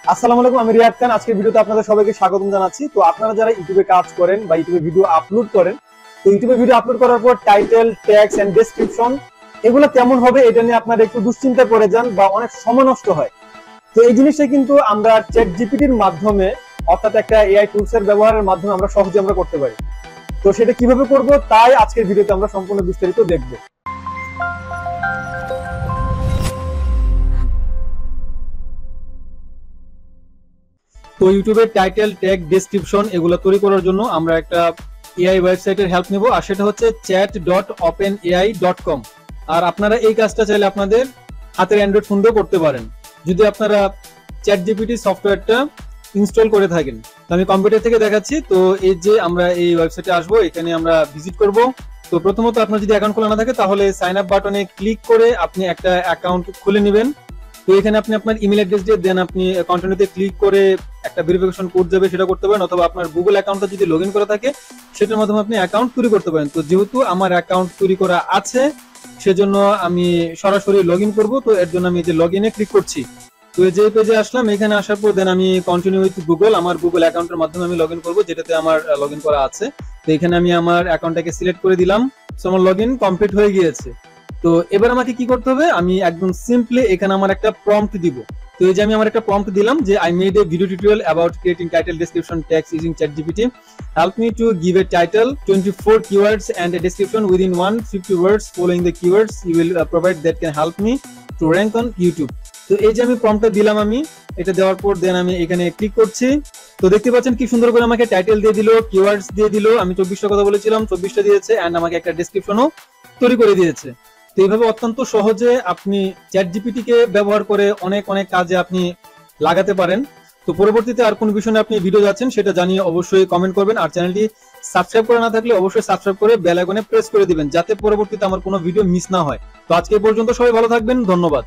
আসসালামু আলাইকুম, আমি রিয়াদ খান। আজকের ভিডিওতে আপনাদের সবাইকে স্বাগতম জানাচ্ছি। তো আপনারা যারা ইউটিউবে কাজ করেন বা ইউটিউবে ভিডিও আপলোড করেন, তো ইউটিউবে ভিডিও আপলোড করার পর টাইটেল, ট্যাগস এন্ড ডেসক্রিপশন এগুলো কেমন হবে এটা নিয়ে আপনারা একটু দুশ্চিন্তা করে যান বা অনেক সময় নষ্ট হয়। তো এই জিনিসটা কিন্তু আমরা চ্যাট জিপিটির মাধ্যমে, অর্থাৎ একটা এআই টুলস এর ব্যবহারের মাধ্যমে আমরা সহজে করতে পারি। তো সেটা কিভাবে করব তাই আজকের ভিডিওতে আমরা সম্পূর্ণ বিস্তারিত দেখব। তো ইউটিউবের টাইটেল, ট্যাগ, ডেসক্রিপশন এগুলো তৈরি করার জন্য আমরা একটা এআই ওয়েবসাইটের হেল্প নেব, আর সেটা হচ্ছে chat.openai.com। আর আপনারা এই কাজটা চাইলে আপনাদের হাতের অ্যান্ড্রয়েড ফোন দিয়েও করতে পারেন, যদি আপনারা চ্যাট জিপিটি সফটওয়্যারটা ইনস্টল করে থাকেন। তো আমি কম্পিউটার থেকে দেখাচ্ছি। তো এই যে আমরা এই ওয়েবসাইটে আসবো, এখানে আমরা ভিজিট করব। তো প্রথমত আপনার যদি অ্যাকাউন্ট খোলা না থাকে তাহলে সাইন আপ বাটনে ক্লিক করে আপনি একটা অ্যাকাউন্ট খুলে নেবেন। তো এখানে আপনি আপনার ইমেল অ্যাড্রেস দিয়ে দেন, আপনি কন্টিনিউতে ক্লিক করে একটা ভেরিফিকেশন কোড যাবে, সেটা করতে পারেন, অথবা আপনার গুগল অ্যাকাউন্টটা যদি লগ ইন করা থাকে সেটার মাধ্যমে আপনি অ্যাকাউন্ট তৈরি করতে পারেন। তো যেহেতু আমার অ্যাকাউন্ট তৈরি করা আছে সেজন্য আমি সরাসরি লগ ইন করবো। তো এর জন্য আমি যে লগ ইনে ক্লিক করছি। তো যে পেজে আসলাম, এখানে আসার পর দেন আমি কন্টিনিউ উইথ গুগল, আমার গুগল অ্যাকাউন্টের মাধ্যমে আমি লগ ইন করবো, যেটাতে আমার লগ ইন করা আছে। তো এখানে আমি আমার অ্যাকাউন্টটাকে সিলেক্ট করে দিলাম। সো আমার লগ ইন কমপ্লিট হয়ে গিয়েছে। তো এবার আমাকে কি করতে হবে, আমি একদম সিম্পলি এখানে আমার একটা প্রম্পট দিব। তো এই যে আমি আমার একটা প্রম্পট দিলাম যে I made a video tutorial about creating title, description, tags using ChatGPT. Help me to give a title, 24 keywords and a description within 150 words. Following the keywords you will provide that can help me to rank on YouTube. তো এই যে আমি প্রম্পটটা দিলাম, আমি এটা দেওয়ার পর দেন আমি এখানে ক্লিক করছি। তো দেখতে পাচ্ছেন কি সুন্দর করে আমাকে টাইটেল দিয়ে দিল, কিওয়ার্ডস দিয়ে দিল। আমি 24টা কথা বলেছিলাম, 24টা দিয়েছে, এন্ড আমাকে একটা ডেসক্রিপশনও তৈরি করে দিয়েছে। তো এইভাবে অত্যন্ত সহজে আপনি চ্যাট জিপিটি কে ব্যবহার করে অনেক অনেক কাজে আপনি লাগাতে পারেন। তো পরবর্তীতে আর কোন বিষয়ে আপনি ভিডিও যাচ্ছেন সেটা জানিয়ে অবশ্যই কমেন্ট করবেন। আর চ্যানেলটি সাবস্ক্রাইব করা না থাকলে অবশ্যই সাবস্ক্রাইব করে বেল আইকনে প্রেস করে দিবেন, যাতে পরবর্তীতে আমার কোনো ভিডিও মিস না হয়। তো আজকে পর্যন্ত সবাই ভালো থাকবেন, ধন্যবাদ।